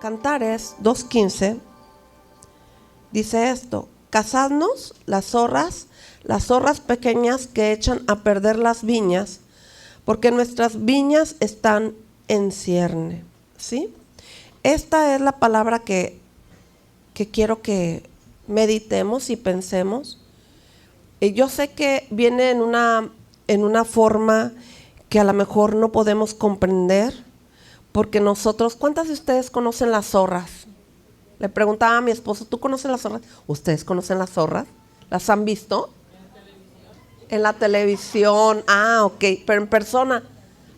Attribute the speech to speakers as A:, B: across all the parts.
A: Cantares 2:15 dice esto: cazadnos las zorras pequeñas que echan a perder las viñas, porque nuestras viñas están en cierne. ¿Sí? Esta es la palabra que quiero que meditemos y pensemos. Yo sé que viene en una forma que a lo mejor no podemos comprender, porque nosotros, ¿cuántas de ustedes conocen las zorras? Le preguntaba a mi esposo, ¿tú conoces las zorras? ¿Ustedes conocen las zorras? ¿Las han visto? En la televisión. Ah, ok, pero en persona.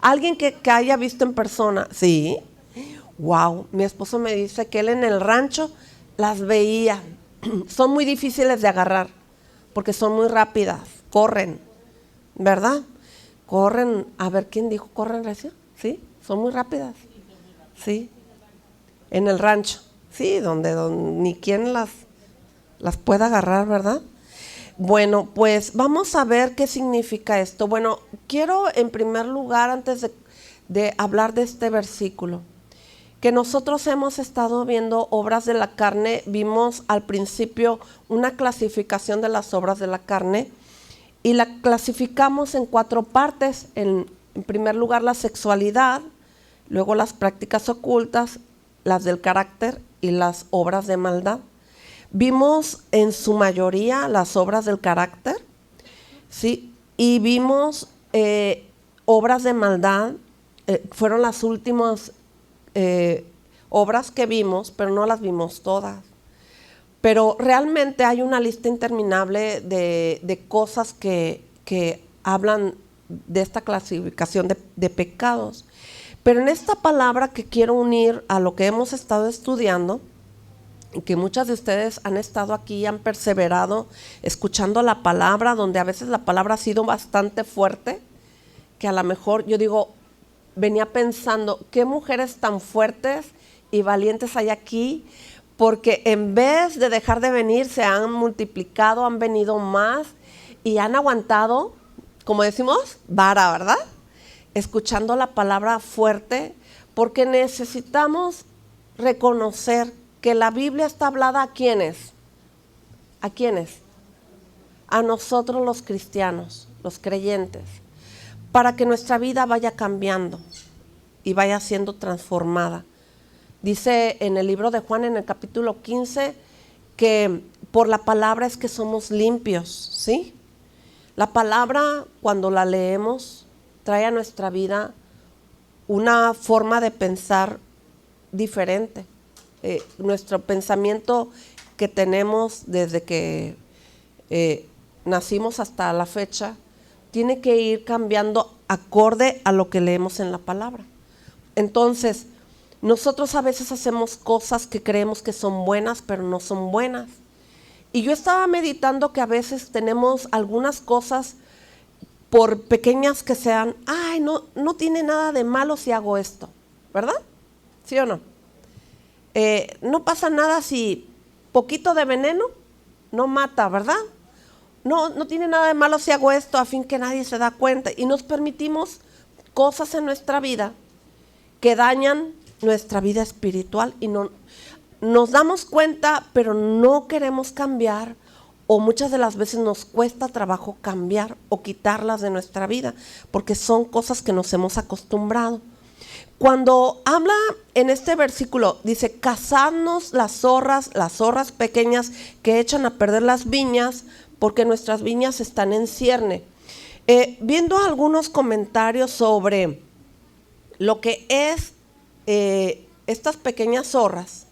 A: ¿Alguien que haya visto en persona? Sí. Wow, mi esposo me dice que él en el rancho las veía. Son muy difíciles de agarrar, porque son muy rápidas, corren, ¿verdad? Corren, a ver, ¿quién dijo corren recio? Sí, son muy rápidas. Sí, en el rancho, sí, donde ni quien las pueda agarrar, ¿verdad? Bueno, pues vamos a ver qué significa esto. Bueno, quiero en primer lugar, antes de hablar de este versículo, que nosotros hemos estado viendo obras de la carne. Vimos al principio una clasificación de las obras de la carne y la clasificamos en 4 partes. En primer lugar, la sexualidad, luego las prácticas ocultas, las del carácter y las obras de maldad. Vimos en su mayoría las obras del carácter, ¿sí? Y vimos obras de maldad, fueron las últimas obras que vimos, pero no las vimos todas. Pero realmente hay una lista interminable de cosas que hablan de esta clasificación de pecados. Pero en esta palabra que quiero unir a lo que hemos estado estudiando, que muchas de ustedes han estado aquí y han perseverado escuchando la palabra, donde a veces la palabra ha sido bastante fuerte, que a lo mejor yo digo, venía pensando, qué mujeres tan fuertes y valientes hay aquí, porque en vez de dejar de venir, se han multiplicado, han venido más y han aguantado, como decimos, vara, ¿verdad? Escuchando la palabra fuerte, porque necesitamos reconocer que la Biblia está hablada a ¿quiénes? ¿A quiénes? A nosotros los cristianos, los creyentes, para que nuestra vida vaya cambiando y vaya siendo transformada. Dice en el libro de Juan, en el capítulo 15, que por la palabra es que somos limpios, ¿sí? La palabra, cuando la leemos, trae a nuestra vida una forma de pensar diferente. Nuestro pensamiento que tenemos desde que nacimos hasta la fecha tiene que ir cambiando acorde a lo que leemos en la palabra. Entonces, nosotros a veces hacemos cosas que creemos que son buenas, pero no son buenas. Y yo estaba meditando que a veces tenemos algunas cosas, por pequeñas que sean, ay, no tiene nada de malo si hago esto, ¿verdad? ¿Sí o no? No pasa nada si poquito de veneno no mata, ¿verdad? No tiene nada de malo si hago esto a fin que nadie se da cuenta. Y nos permitimos cosas en nuestra vida que dañan nuestra vida espiritual y no nos damos cuenta, pero no queremos cambiar, o muchas de las veces nos cuesta trabajo cambiar o quitarlas de nuestra vida, porque son cosas que nos hemos acostumbrado. Cuando habla en este versículo, dice, cazadnos las zorras pequeñas que echan a perder las viñas, porque nuestras viñas están en cierne. Viendo algunos comentarios sobre lo que es estas pequeñas zorras,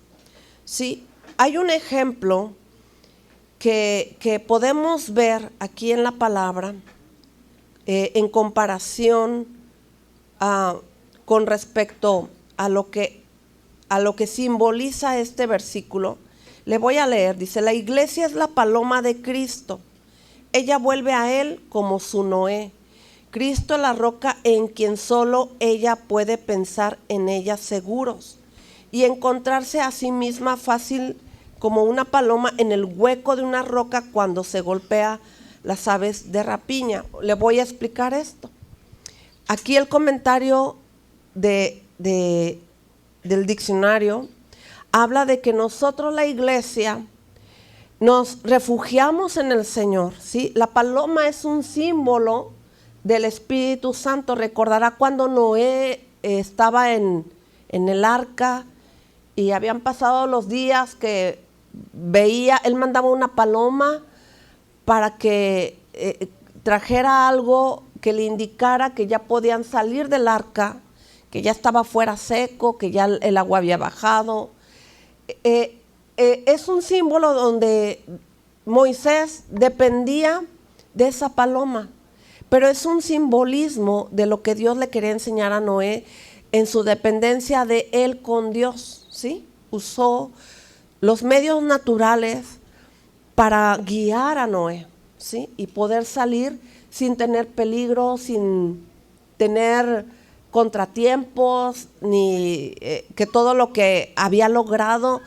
A: ¿sí? Hay un ejemplo que podemos ver aquí en la palabra en comparación con respecto a lo que simboliza este versículo. Le voy a leer, dice, la iglesia es la paloma de Cristo. Ella vuelve a él como su Noé. Cristo es la roca en quien solo ella puede pensar en ella seguros y encontrarse a sí misma fácil como una paloma en el hueco de una roca cuando se golpea las aves de rapiña. Le voy a explicar esto. Aquí el comentario del diccionario habla de que nosotros, la iglesia, nos refugiamos en el Señor, ¿sí? La paloma es un símbolo del Espíritu Santo. Recordará cuando Noé estaba en el arca y habían pasado los días que veía, él mandaba una paloma para que trajera algo que le indicara que ya podían salir del arca, que ya estaba fuera seco, que ya el agua había bajado. Es un símbolo donde Moisés dependía de esa paloma, pero es un simbolismo de lo que Dios le quería enseñar a Noé en su dependencia de él con Dios, ¿sí? Usó los medios naturales para guiar a Noé, ¿sí? Y poder salir sin tener peligro, sin tener contratiempos, ni que todo lo que había logrado.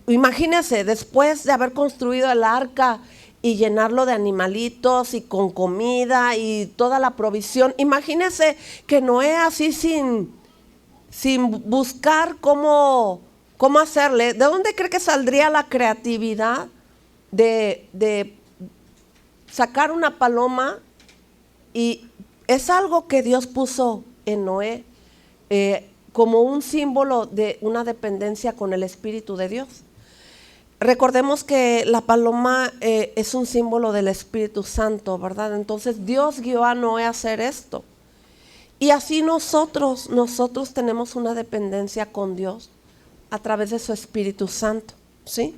A: Imagínense, después de haber construido el arca y llenarlo de animalitos y con comida y toda la provisión, imagínense que Noé así sin buscar cómo hacerle. ¿De dónde cree que saldría la creatividad de sacar una paloma? Y es algo que Dios puso en Noé como un símbolo de una dependencia con el Espíritu de Dios. Recordemos que la paloma es un símbolo del Espíritu Santo, ¿verdad? Entonces Dios guió a Noé a hacer esto. Y así nosotros tenemos una dependencia con Dios a través de su Espíritu Santo, ¿sí?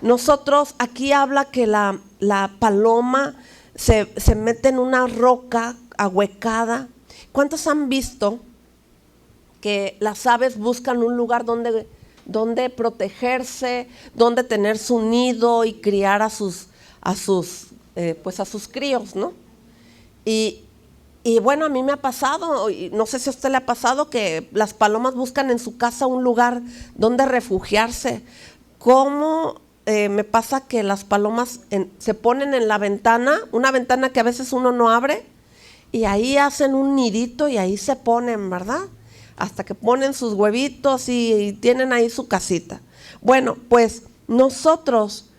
A: Nosotros, aquí habla que la paloma se mete en una roca ahuecada. ¿Cuántos han visto que las aves buscan un lugar donde protegerse, donde tener su nido y criar a sus críos, ¿no? Y bueno, a mí me ha pasado, y no sé si a usted le ha pasado, que las palomas buscan en su casa un lugar donde refugiarse. ¿Cómo me pasa que las palomas se ponen en la ventana, una ventana que a veces uno no abre, y ahí hacen un nidito y ahí se ponen, ¿verdad? Hasta que ponen sus huevitos y tienen ahí su casita. Bueno, pues nosotros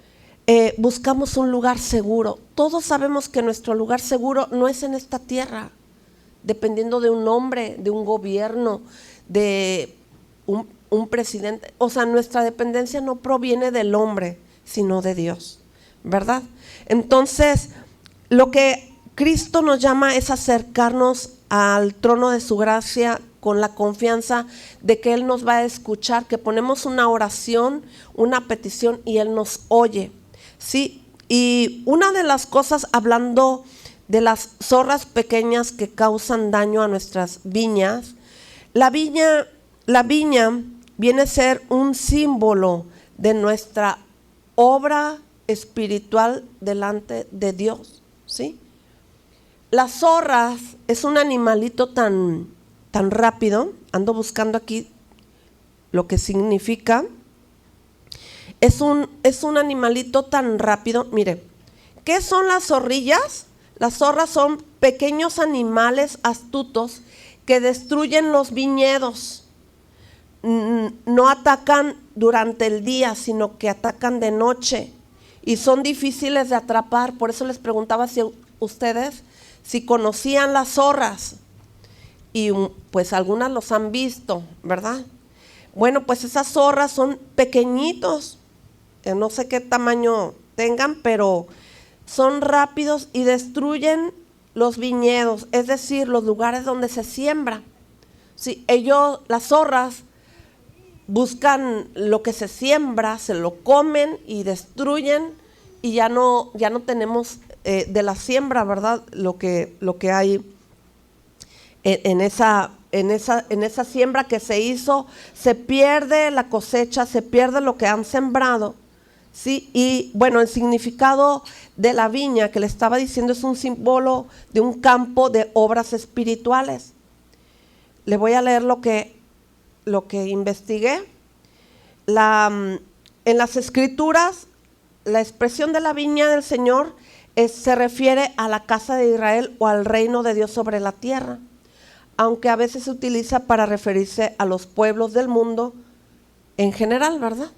A: buscamos un lugar seguro. Todos sabemos que nuestro lugar seguro no es en esta tierra, dependiendo de un hombre, de un gobierno, de un presidente. O sea, nuestra dependencia no proviene del hombre, sino de Dios, ¿verdad? Entonces, lo que Cristo nos llama es acercarnos al trono de su gracia con la confianza de que Él nos va a escuchar, que ponemos una oración, una petición y Él nos oye, ¿sí? Y una de las cosas, hablando de las zorras pequeñas que causan daño a nuestras viñas, la viña viene a ser un símbolo de nuestra obra espiritual delante de Dios, ¿sí? Las zorras es un animalito tan rápido, ando buscando aquí lo que significa. Es un animalito tan rápido. Mire, ¿qué son las zorrillas? Las zorras son pequeños animales astutos que destruyen los viñedos. No atacan durante el día, sino que atacan de noche y son difíciles de atrapar. Por eso les preguntaba si ustedes si conocían las zorras, y pues algunas los han visto, ¿verdad? Bueno, pues esas zorras son pequeñitos, no sé qué tamaño tengan, pero son rápidos y destruyen los viñedos, es decir, los lugares donde se siembra. Sí, las zorras buscan lo que se siembra, se lo comen y destruyen, y ya no tenemos de la siembra, ¿verdad? Lo que hay en esa siembra que se hizo, se pierde la cosecha, se pierde lo que han sembrado, ¿sí? Y bueno, el significado de la viña que le estaba diciendo es un símbolo de un campo de obras espirituales. Le voy a leer lo que investigué. En las escrituras, la expresión de la viña del Señor se refiere a la casa de Israel o al reino de Dios sobre la tierra, aunque a veces se utiliza para referirse a los pueblos del mundo en general, ¿verdad?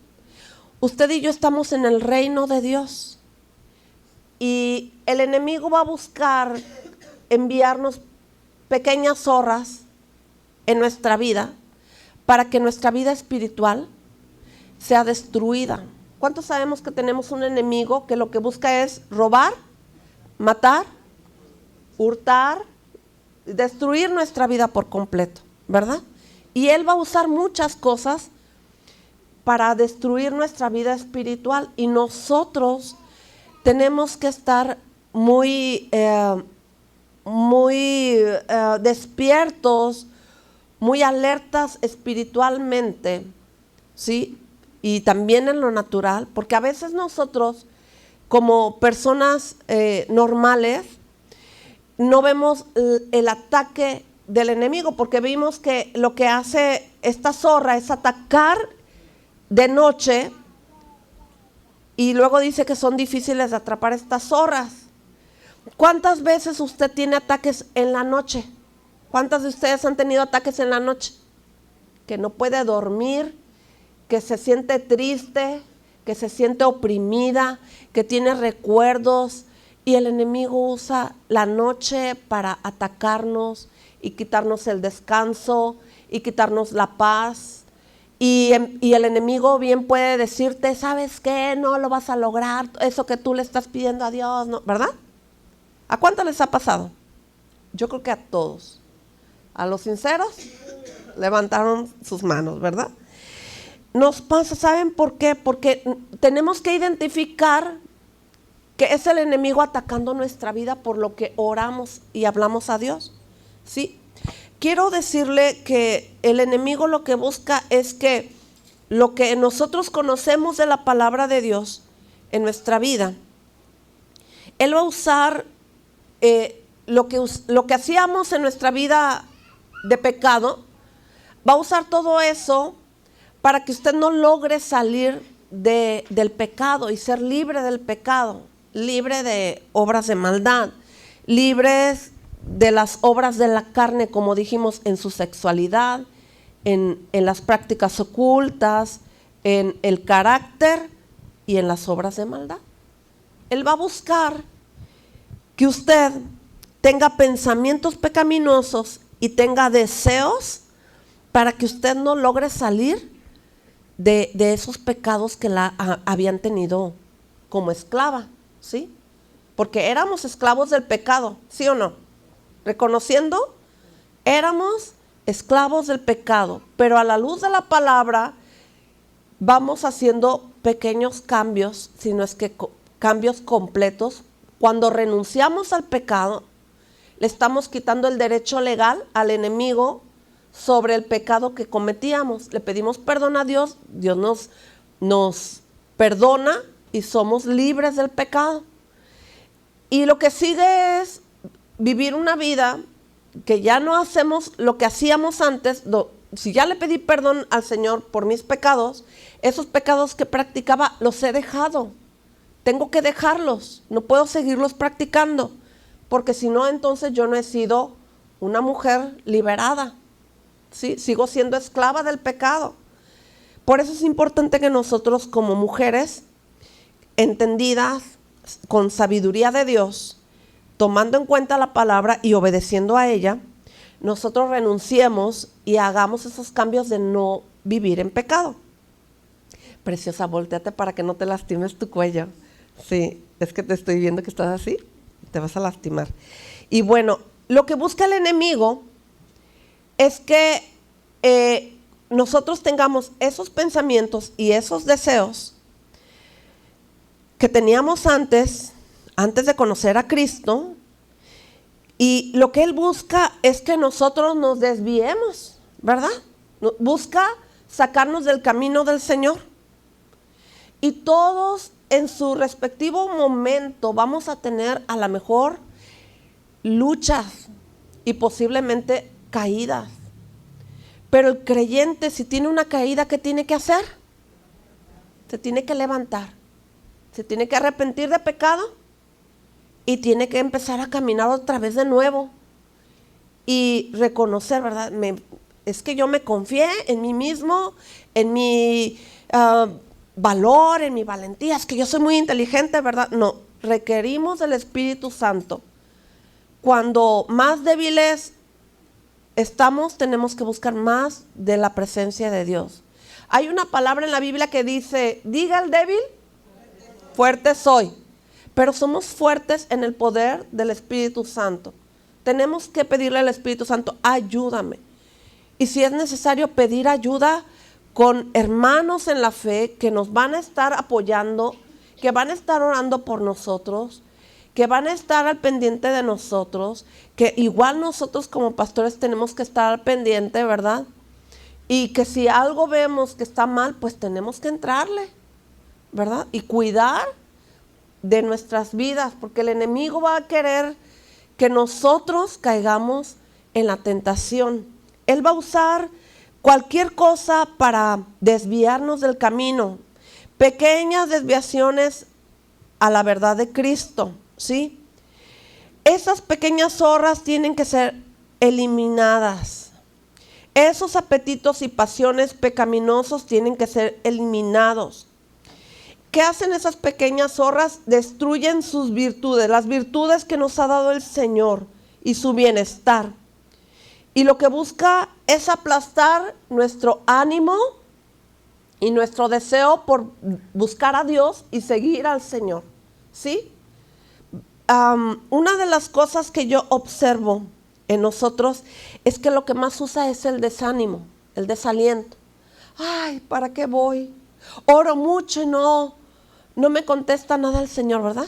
A: Usted y yo estamos en el reino de Dios y el enemigo va a buscar enviarnos pequeñas zorras en nuestra vida para que nuestra vida espiritual sea destruida. ¿Cuántos sabemos que tenemos un enemigo que lo que busca es robar, matar, hurtar, destruir nuestra vida por completo, ¿verdad? Y él va a usar muchas cosas para destruir nuestra vida espiritual y nosotros tenemos que estar muy despiertos, muy alertas espiritualmente, ¿sí? Y también en lo natural, porque a veces nosotros como personas normales no vemos el ataque del enemigo, porque vimos que lo que hace esta zorra es atacar de noche y luego dice que son difíciles de atrapar estas zorras. ¿Cuántas veces usted tiene ataques en la noche? ¿Cuántas de ustedes han tenido ataques en la noche? Que no puede dormir, que se siente triste, que se siente oprimida, que tiene recuerdos y el enemigo usa la noche para atacarnos y quitarnos el descanso y quitarnos la paz. Y el enemigo bien puede decirte, ¿sabes qué? No lo vas a lograr, eso que tú le estás pidiendo a Dios, ¿no? ¿Verdad? ¿A cuánto les ha pasado? Yo creo que a todos. A los sinceros levantaron sus manos, ¿verdad? Nos pasa, ¿saben por qué? Porque tenemos que identificar que es el enemigo atacando nuestra vida por lo que oramos y hablamos a Dios, ¿sí? Quiero decirle que el enemigo lo que busca es que lo que nosotros conocemos de la palabra de Dios en nuestra vida, él va a usar lo que hacíamos en nuestra vida de pecado, va a usar todo eso para que usted no logre salir del pecado y ser libre del pecado, libre de obras de maldad, libres de las obras de la carne, como dijimos, en su sexualidad, en las prácticas ocultas, en el carácter y en las obras de maldad. Él va a buscar que usted tenga pensamientos pecaminosos y tenga deseos para que usted no logre salir de esos pecados que la habían tenido como esclava, ¿sí? Porque éramos esclavos del pecado, ¿sí o no? Reconociendo, éramos esclavos del pecado, pero a la luz de la palabra vamos haciendo pequeños cambios, si no es que cambios completos. Cuando renunciamos al pecado, le estamos quitando el derecho legal al enemigo sobre el pecado que cometíamos. Le pedimos perdón a Dios, Dios nos perdona y somos libres del pecado. Y lo que sigue es vivir una vida que ya no hacemos lo que hacíamos antes. Si ya le pedí perdón al Señor por mis pecados, esos pecados que practicaba los he dejado. Tengo que dejarlos, no puedo seguirlos practicando, porque si no, entonces yo no he sido una mujer liberada, ¿sí? Sigo siendo esclava del pecado. Por eso es importante que nosotros como mujeres entendidas, con sabiduría de Dios, tomando en cuenta la palabra y obedeciendo a ella, nosotros renunciemos y hagamos esos cambios de no vivir en pecado. Preciosa, volteate para que no te lastimes tu cuello. Sí, es que te estoy viendo que estás así, te vas a lastimar. Y bueno, lo que busca el enemigo es que nosotros tengamos esos pensamientos y esos deseos que teníamos antes de conocer a Cristo, y lo que él busca es que nosotros nos desviemos, ¿verdad? Busca sacarnos del camino del Señor. Y todos en su respectivo momento vamos a tener a lo mejor luchas y posiblemente caídas. Pero el creyente, si tiene una caída, ¿qué tiene que hacer? Se tiene que levantar, se tiene que arrepentir de pecado y tiene que empezar a caminar otra vez de nuevo y reconocer, ¿verdad? es que yo me confié en mí mismo, en mi valor, en mi valentía, es que yo soy muy inteligente, ¿verdad? No, requerimos del Espíritu Santo. Cuando más débiles estamos, tenemos que buscar más de la presencia de Dios. Hay una palabra en la Biblia que dice, diga el débil, fuerte soy. Pero somos fuertes en el poder del Espíritu Santo. Tenemos que pedirle al Espíritu Santo, ayúdame. Y si es necesario pedir ayuda con hermanos en la fe que nos van a estar apoyando, que van a estar orando por nosotros, que van a estar al pendiente de nosotros, que igual nosotros como pastores tenemos que estar al pendiente, ¿verdad? Y que si algo vemos que está mal, pues tenemos que entrarle, ¿verdad? Y cuidar de nuestras vidas, porque el enemigo va a querer que nosotros caigamos en la tentación. Él va a usar cualquier cosa para desviarnos del camino, pequeñas desviaciones a la verdad de Cristo, ¿sí? Esas pequeñas zorras tienen que ser eliminadas. Esos apetitos y pasiones pecaminosos tienen que ser eliminados. ¿Qué hacen esas pequeñas zorras? Destruyen sus virtudes, las virtudes que nos ha dado el Señor y su bienestar. Y lo que busca es aplastar nuestro ánimo y nuestro deseo por buscar a Dios y seguir al Señor, ¿sí? Una de las cosas que yo observo en nosotros es que lo que más usa es el desánimo, el desaliento. Ay, ¿para qué voy? Oro mucho y no me contesta nada el Señor, ¿verdad?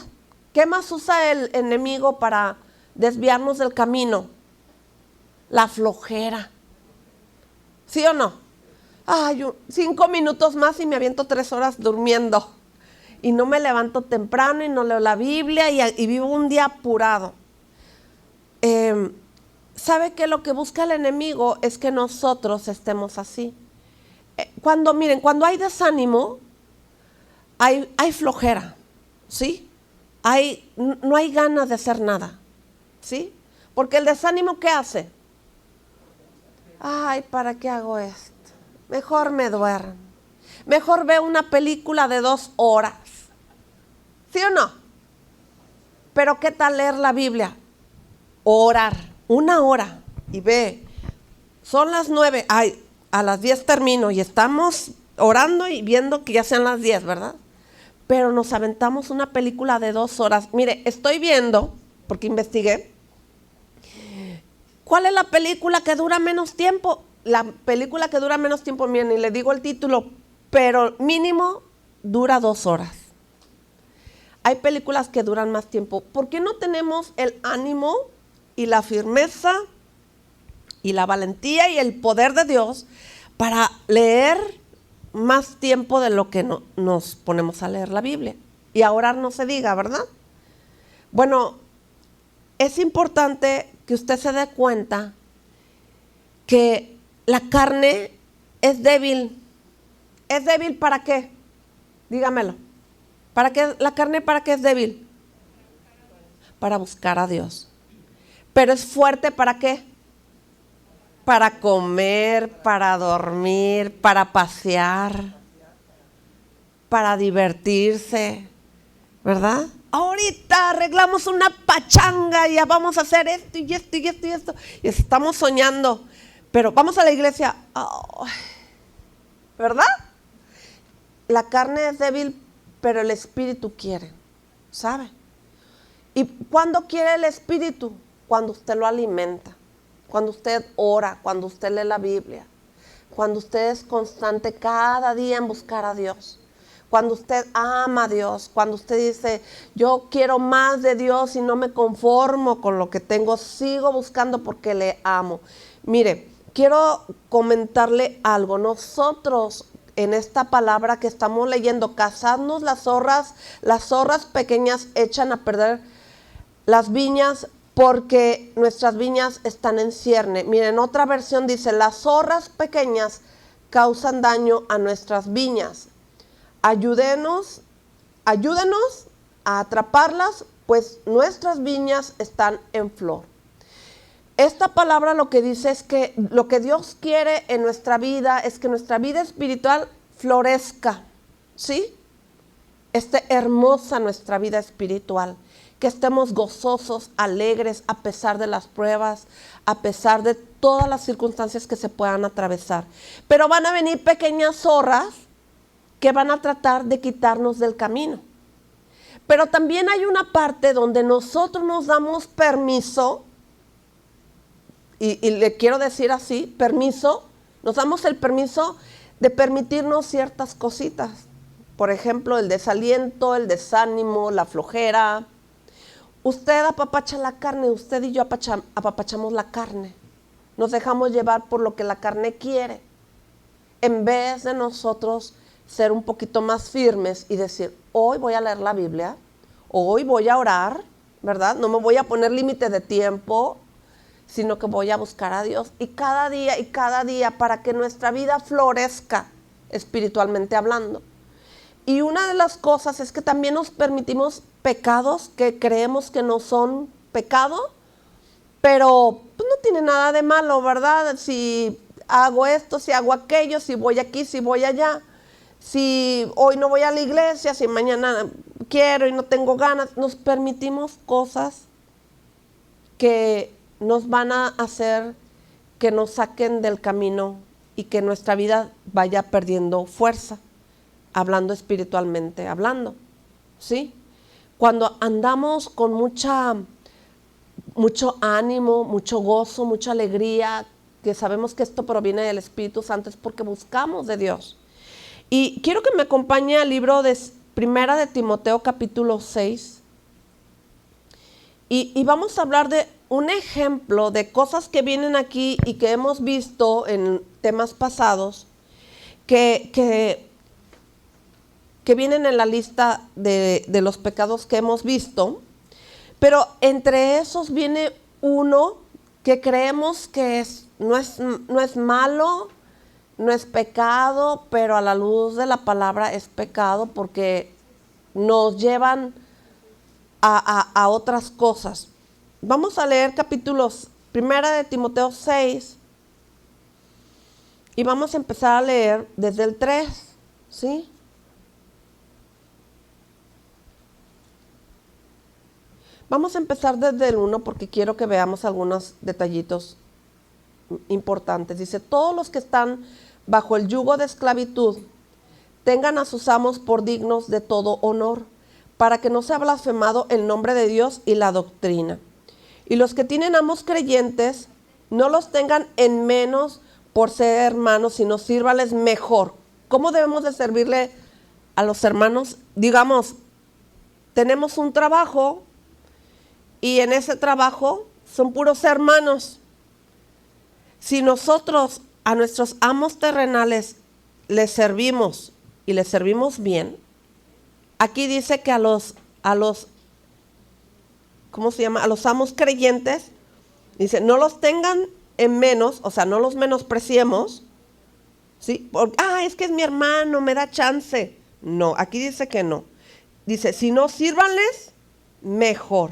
A: ¿Qué más usa el enemigo para desviarnos del camino? La flojera. ¿Sí o no? Ay, 5 minutos más y me aviento 3 horas durmiendo. Y no me levanto temprano y no leo la Biblia y vivo un día apurado. ¿Sabe que lo que busca el enemigo es que nosotros estemos así? Cuando hay desánimo, hay flojera, ¿sí? No hay ganas de hacer nada, ¿sí? Porque el desánimo, ¿qué hace? Ay, ¿para qué hago esto? Mejor me duermo. Mejor veo una película de 2 horas. ¿Sí o no? Pero ¿qué tal leer la Biblia? Orar 1 hora y ve, son las 9, ay, a las 10 termino y estamos orando y viendo que ya sean las 10, ¿verdad? Pero nos aventamos una película de 2 horas. Mire, estoy viendo, porque investigué, ¿cuál es la película que dura menos tiempo? La película que dura menos tiempo, miren, y le digo el título, pero mínimo dura 2 horas. Hay películas que duran más tiempo. ¿Por qué no tenemos el ánimo y la firmeza y la valentía y el poder de Dios para leer más tiempo de lo que nos ponemos a leer la Biblia? Y a orar no se diga, ¿verdad? Bueno, es importante que usted se dé cuenta que la carne es débil. ¿Es débil para qué? Dígamelo. ¿Para qué la carne, para qué es débil? Para buscar a Dios. Pero es fuerte, ¿para qué? Para comer, para dormir, para pasear, para divertirse, ¿verdad? Ahorita arreglamos una pachanga y ya vamos a hacer esto y esto y esto y esto. Y estamos soñando, pero vamos a la iglesia, ¿verdad? La carne es débil, pero el espíritu quiere, ¿sabe? ¿Y cuándo quiere el espíritu? Cuando usted lo alimenta, cuando usted ora, cuando usted lee la Biblia, cuando usted es constante cada día en buscar a Dios, cuando usted ama a Dios, cuando usted dice, yo quiero más de Dios y no me conformo con lo que tengo, sigo buscando porque le amo. Mire, quiero comentarle algo. Nosotros en esta palabra que estamos leyendo, cazadnos las zorras pequeñas echan a perder las viñas porque nuestras viñas están en cierne. Miren, otra versión dice, las zorras pequeñas causan daño a nuestras viñas. Ayúdenos a atraparlas, pues nuestras viñas están en flor. esta palabra lo que dice es que lo que Dios quiere en nuestra vida es que nuestra vida espiritual florezca, ¿sí? Esté hermosa nuestra vida espiritual, que estemos gozosos, alegres a pesar de las pruebas, a pesar de todas las circunstancias que se puedan atravesar. Pero van a venir pequeñas zorras que van a tratar de quitarnos del camino. Pero también hay una parte donde nosotros nos damos permiso, y le quiero decir así, permiso, nos damos el permiso de permitirnos ciertas cositas. Por ejemplo, el desaliento, el desánimo, la flojera. Usted apapacha la carne, usted y yo apapachamos la carne. Nos dejamos llevar por lo que la carne quiere, en vez de nosotros ser un poquito más firmes y decir, hoy voy a leer la Biblia, hoy voy a orar, ¿verdad? No me voy a poner límite de tiempo, sino que voy a buscar a Dios. Y cada día, para que nuestra vida florezca espiritualmente hablando. Y una de las cosas es que también nos permitimos pecados que creemos que no son pecado, pero pues, no tiene nada de malo, ¿verdad? Si hago esto, si hago aquello, si voy aquí, si voy allá, si hoy no voy a la iglesia, si mañana quiero y no tengo ganas, nos permitimos cosas que nos van a hacer que nos saquen del camino y que nuestra vida vaya perdiendo fuerza, hablando espiritualmente, hablando, ¿sí? Cuando andamos con mucho ánimo, mucho gozo, mucha alegría, que sabemos que esto proviene del Espíritu Santo, es porque buscamos de Dios. Y quiero que me acompañe al libro de Primera de Timoteo capítulo 6. Y vamos a hablar de un ejemplo de cosas que vienen aquí y que hemos visto en temas pasados, que vienen en la lista de los pecados que hemos visto. Pero entre esos viene uno que creemos que no es malo, no es pecado, pero a la luz de la palabra es pecado porque nos llevan a otras cosas. Vamos a leer capítulos, Primera de Timoteo 6, y vamos a empezar a leer desde el 3, ¿sí? Vamos a empezar desde el 1 porque quiero que veamos algunos detallitos importantes. Dice, todos los que están bajo el yugo de esclavitud tengan a sus amos por dignos de todo honor, para que no sea blasfemado el nombre de Dios y la doctrina. Y los que tienen amos creyentes, no los tengan en menos por ser hermanos, sino sírvales mejor. ¿Cómo debemos de servirle a los hermanos? Digamos, tenemos un trabajo y en ese trabajo son puros hermanos. Si nosotros a nuestros amos terrenales les servimos y les servimos bien, aquí dice que a los ¿cómo se llama? A los amos creyentes, dice, no los tengan en menos, o sea, no los menospreciemos, ¿sí? Es que es mi hermano, me da chance. No, aquí dice que no. Dice, si no, sírvanles mejor.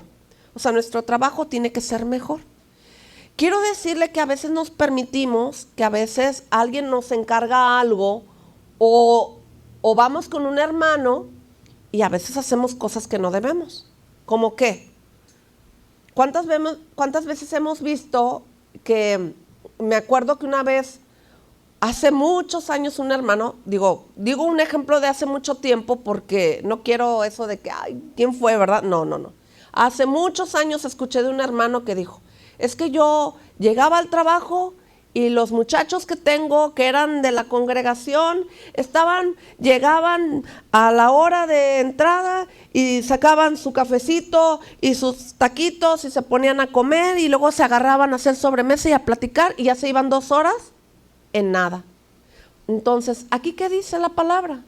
A: O sea, nuestro trabajo tiene que ser mejor. Quiero decirle que a veces nos permitimos, que a veces alguien nos encarga algo o vamos con un hermano y a veces hacemos cosas que no debemos. ¿Cómo qué? ¿Cuántas veces hemos visto que, me acuerdo que una vez, hace muchos años un hermano, digo un ejemplo de hace mucho tiempo porque no quiero eso de que, ¿quién fue, verdad? No. Hace muchos años escuché de un hermano que dijo, es que yo llegaba al trabajo y los muchachos que tengo, que eran de la congregación, llegaban a la hora de entrada y sacaban su cafecito y sus taquitos y se ponían a comer y luego se agarraban a hacer sobremesa y a platicar y ya se iban 2 horas en nada. Entonces, ¿aquí qué dice la palabra?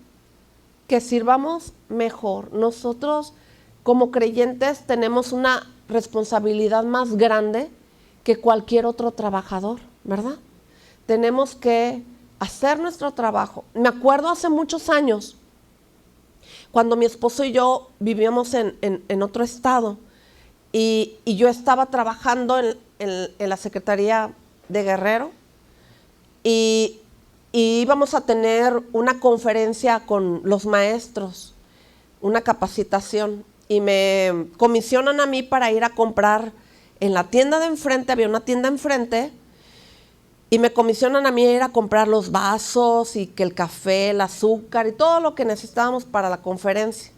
A: Que sirvamos mejor. Nosotros como creyentes tenemos una responsabilidad más grande que cualquier otro trabajador, ¿verdad? Tenemos que hacer nuestro trabajo. Me acuerdo hace muchos años, cuando mi esposo y yo vivíamos en otro estado y yo estaba trabajando en la Secretaría de Guerrero y íbamos a tener una conferencia con los maestros, una capacitación, y me comisionan a mí para ir a comprar en la tienda de enfrente. Había una tienda enfrente y me comisionan a mí a ir a comprar los vasos y que el café, el azúcar y todo lo que necesitábamos para la conferencia.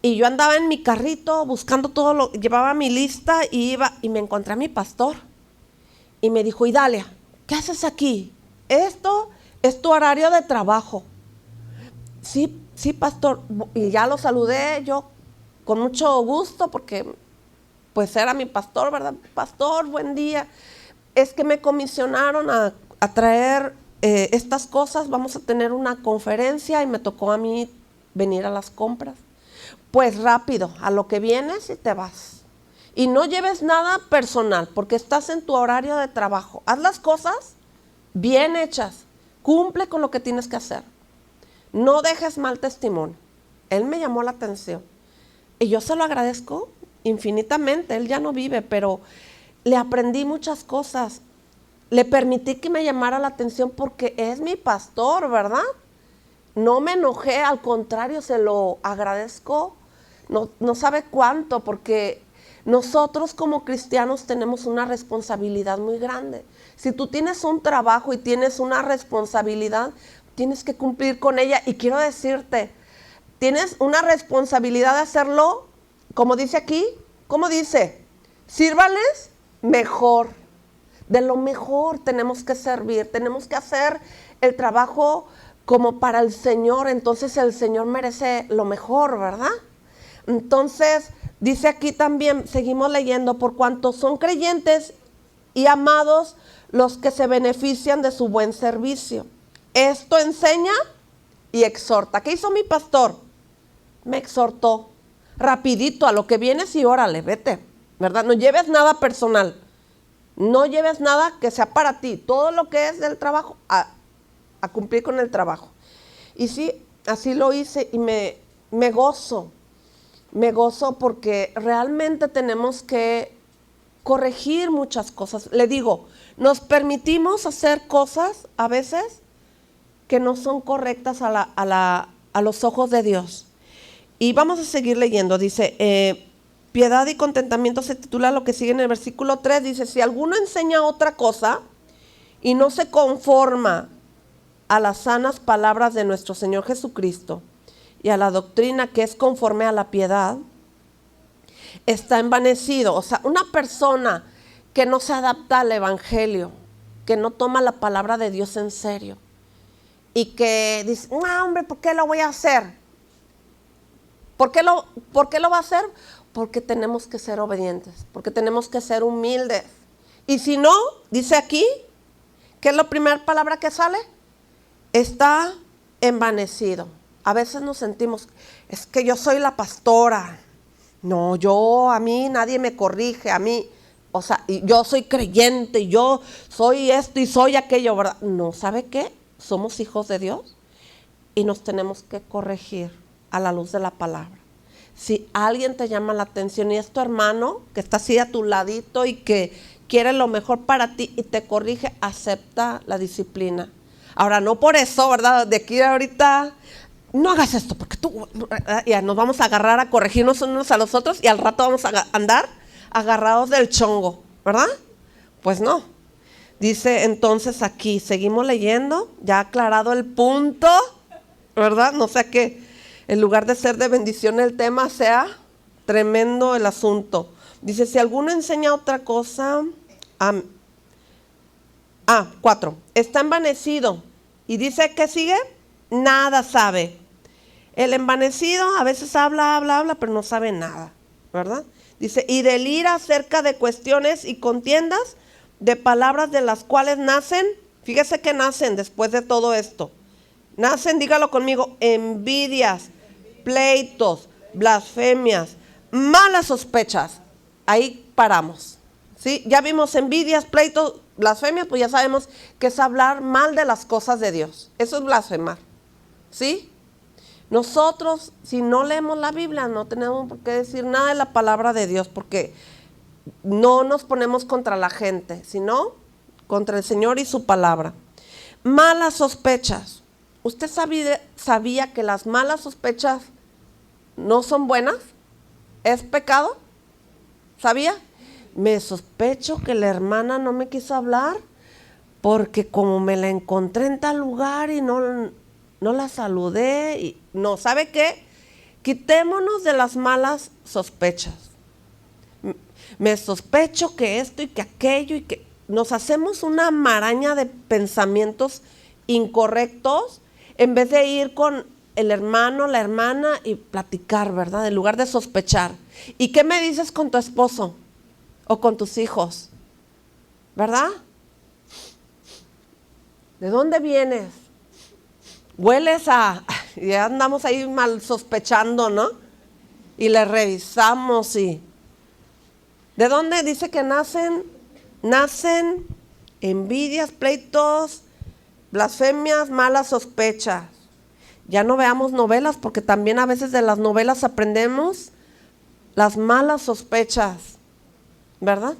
A: Y yo andaba en mi carrito buscando todo lo, llevaba mi lista y iba y me encontré a mi pastor y me dijo: Idalia, ¿qué haces aquí? Esto es tu horario de trabajo. Sí, sí, pastor. Y ya lo saludé yo con mucho gusto porque pues era mi pastor, ¿verdad? Pastor, buen día. Es que me comisionaron a traer estas cosas, vamos a tener una conferencia y me tocó a mí venir a las compras. Pues rápido, a lo que vienes y te vas. Y no lleves nada personal porque estás en tu horario de trabajo. Haz las cosas bien hechas, cumple con lo que tienes que hacer. No dejes mal testimonio. Él me llamó la atención y yo se lo agradezco infinitamente. Él ya no vive, pero le aprendí muchas cosas. Le permití que me llamara la atención porque es mi pastor, ¿verdad? No me enojé, al contrario, se lo agradezco. No sabe cuánto, porque nosotros como cristianos tenemos una responsabilidad muy grande. Si tú tienes un trabajo y tienes una responsabilidad, tienes que cumplir con ella. Y quiero decirte, tienes una responsabilidad de hacerlo, como dice aquí, ¿cómo dice? Sírvales mejor. De lo mejor tenemos que servir, tenemos que hacer el trabajo como para el Señor. Entonces el Señor merece lo mejor, ¿verdad? Entonces dice aquí también, seguimos leyendo: por cuanto son creyentes y amados los que se benefician de su buen servicio. Esto enseña y exhorta. ¿Qué hizo mi pastor? Me exhortó rapidito, a lo que vienes y órale, vete, ¿verdad? No lleves nada personal, no lleves nada que sea para ti, todo lo que es del trabajo, a cumplir con el trabajo. Y sí, así lo hice y me gozo porque realmente tenemos que corregir muchas cosas. Le digo, nos permitimos hacer cosas a veces que no son correctas a los ojos de Dios. Y vamos a seguir leyendo. Dice, piedad y contentamiento se titula lo que sigue en el versículo 3. Dice: si alguno enseña otra cosa y no se conforma a las sanas palabras de nuestro Señor Jesucristo y a la doctrina que es conforme a la piedad, está envanecido. O sea, una persona que no se adapta al evangelio, que no toma la palabra de Dios en serio y que dice: no, hombre, ¿por qué lo voy a hacer? ¿Por qué lo va a hacer? Porque tenemos que ser obedientes, porque tenemos que ser humildes. Y si no, dice aquí, ¿qué es la primera palabra que sale? Está envanecido. A veces nos sentimos, es que yo soy la pastora. No, a mí nadie me corrige, a mí, o sea, yo soy creyente, yo soy esto y soy aquello, ¿verdad? No, ¿sabe qué? Somos hijos de Dios y nos tenemos que corregir a la luz de la palabra. Si alguien te llama la atención y es tu hermano que está así a tu ladito y que quiere lo mejor para ti y te corrige, acepta la disciplina. Ahora, no por eso, ¿verdad? De aquí ahorita, no hagas esto porque tú, ya nos vamos a agarrar a corregirnos unos a los otros y al rato vamos a andar agarrados del chongo, ¿verdad? Pues no. Dice entonces aquí, seguimos leyendo, ya aclarado el punto, ¿verdad? No sea que en lugar de ser de bendición el tema sea tremendo el asunto. Dice, si alguno enseña otra cosa, 4, está envanecido. Y dice, ¿qué sigue? Nada sabe. El envanecido a veces habla, pero no sabe nada, ¿verdad? Dice, y delira acerca de cuestiones y contiendas de palabras de las cuales nacen, fíjese que nacen después de todo esto. Nacen, dígalo conmigo, envidias, pleitos, blasfemias, malas sospechas. Ahí paramos, ¿sí? Ya vimos envidias, pleitos, blasfemias, pues ya sabemos que es hablar mal de las cosas de Dios. Eso es blasfemar, ¿sí? Nosotros, si no leemos la Biblia, no tenemos por qué decir nada de la palabra de Dios, porque no nos ponemos contra la gente, sino contra el Señor y su palabra. Malas sospechas. ¿Usted sabía que las malas sospechas no son buenas? ¿Es pecado? ¿Sabía? Me sospecho que la hermana no me quiso hablar porque como me la encontré en tal lugar y no la saludé. Y no, ¿sabe qué? Quitémonos de las malas sospechas. Me sospecho que esto y que aquello y que nos hacemos una maraña de pensamientos incorrectos en vez de ir con el hermano, la hermana y platicar, ¿verdad? En lugar de sospechar. ¿Y qué me dices con tu esposo o con tus hijos? ¿Verdad? ¿De dónde vienes? Hueles a... Ya andamos ahí mal sospechando, ¿no? Y le revisamos y... ¿De dónde dice que nacen? Nacen envidias, pleitos, blasfemias, malas sospechas. Ya no veamos novelas porque también a veces de las novelas aprendemos las malas sospechas, ¿verdad?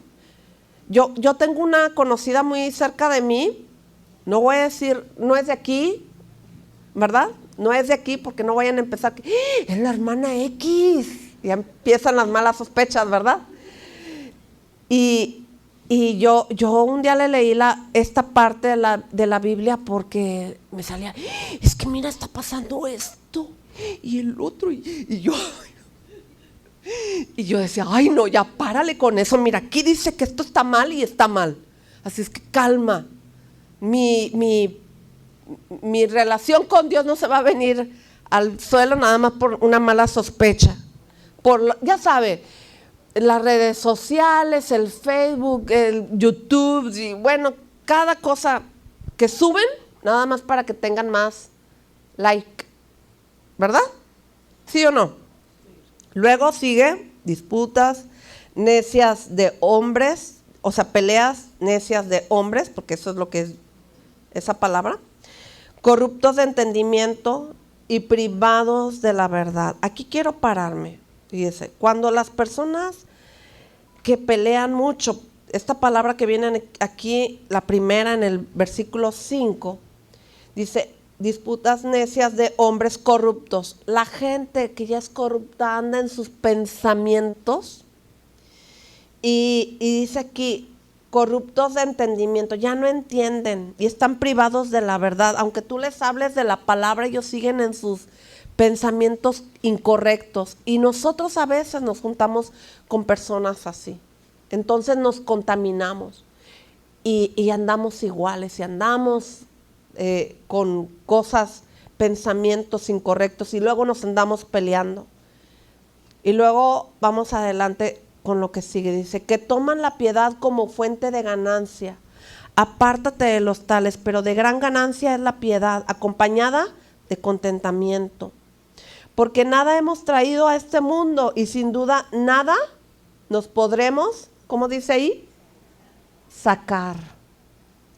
A: Yo tengo una conocida muy cerca de mí, no voy a decir, no es de aquí, ¿verdad? No es de aquí porque no vayan a empezar, es la hermana X, ya empiezan las malas sospechas, ¿verdad? Y yo un día le leí esta parte de la Biblia porque me salía, es que mira, está pasando esto y el otro, y yo decía, ay no, ya párale con eso, mira, aquí dice que esto está mal y está mal, así es que calma, mi relación con Dios no se va a venir al suelo nada más por una mala sospecha, ya sabe, las redes sociales, el Facebook, el YouTube, y bueno, cada cosa que suben, nada más para que tengan más like, ¿verdad? ¿Sí o no? Luego sigue disputas necias de hombres, o sea, peleas necias de hombres, porque eso es lo que es esa palabra, corruptos de entendimiento y privados de la verdad. Aquí quiero pararme. Fíjese, cuando las personas que pelean mucho, esta palabra que viene aquí, la primera en el versículo 5, dice, disputas necias de hombres corruptos. La gente que ya es corrupta anda en sus pensamientos y dice aquí, corruptos de entendimiento, ya no entienden y están privados de la verdad. Aunque tú les hables de la palabra, ellos siguen en sus pensamientos incorrectos y nosotros a veces nos juntamos con personas así, entonces nos contaminamos y andamos iguales y andamos con cosas, pensamientos incorrectos y luego nos andamos peleando. Y luego vamos adelante con lo que sigue, dice que toman la piedad como fuente de ganancia, apártate de los tales, pero de gran ganancia es la piedad acompañada de contentamiento. Porque nada hemos traído a este mundo y sin duda nada nos podremos, ¿cómo dice ahí? Sacar.